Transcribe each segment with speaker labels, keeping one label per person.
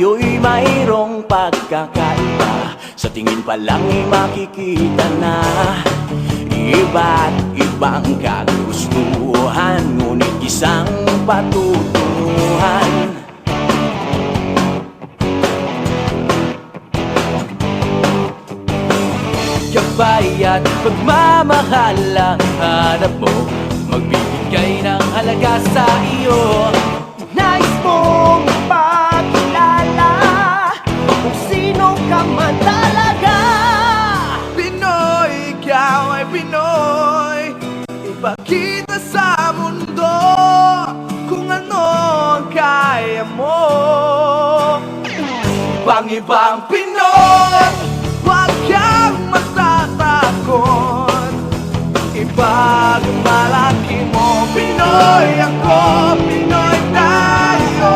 Speaker 1: tayo'y mayroong pagkakaiba. Sa tingin pa lang ay makikita na iba't ibang kagustuhan, ngunit isang patutunguhan. Gabay at pagmamahal ang hanap mo, magbibigay ng halaga sa iyo.
Speaker 2: Nais mong ipakilala kung sino ka man talaga.
Speaker 1: Pinoy, ikaw ay Pinoy. Ipakita sa mundo kung ano ang kaya mo. Ibang-ibang Pinoy, huwag kang matatakot. Ipagmalaki mo, Pinoy ako, Pinoy tayo.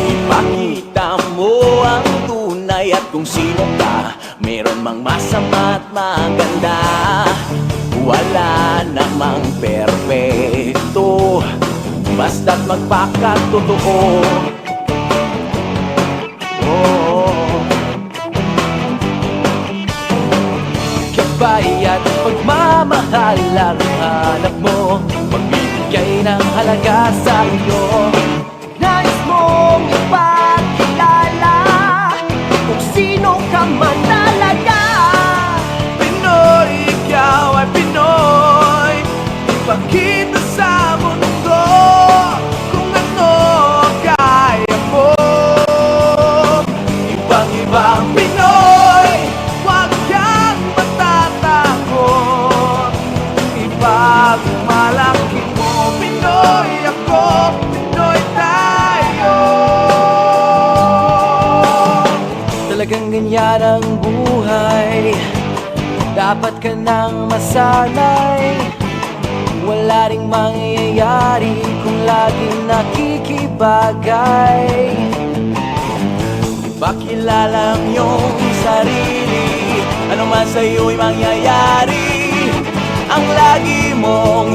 Speaker 1: Ipakita mo ang tunay at kung sino ka, meron mang masama at maganda. Wala namang perpekto, basta't magpakatotoo. Gabay at pagmamahal ang hanap mo, magbibigay ng halaga sa iyo.
Speaker 2: Nais mong ipakilala kung sino ka man talaga.
Speaker 1: Pinoy, ikaw ay Pinoy. Ipakita sa mundo kung ano kaya mo. Ibang-ibang Pinoy, huwag kang matatakot. Ipagmalaki mo, Pinoy ako, Pinoy tayo. Talagang ganyan ang buhay, dapat ka nang masanay. Wala ring mangyayari kung laging nakikibagay. Ipakilala ang iyong sarili, ano man sa'yo'y mangyayari. Ang lagi mong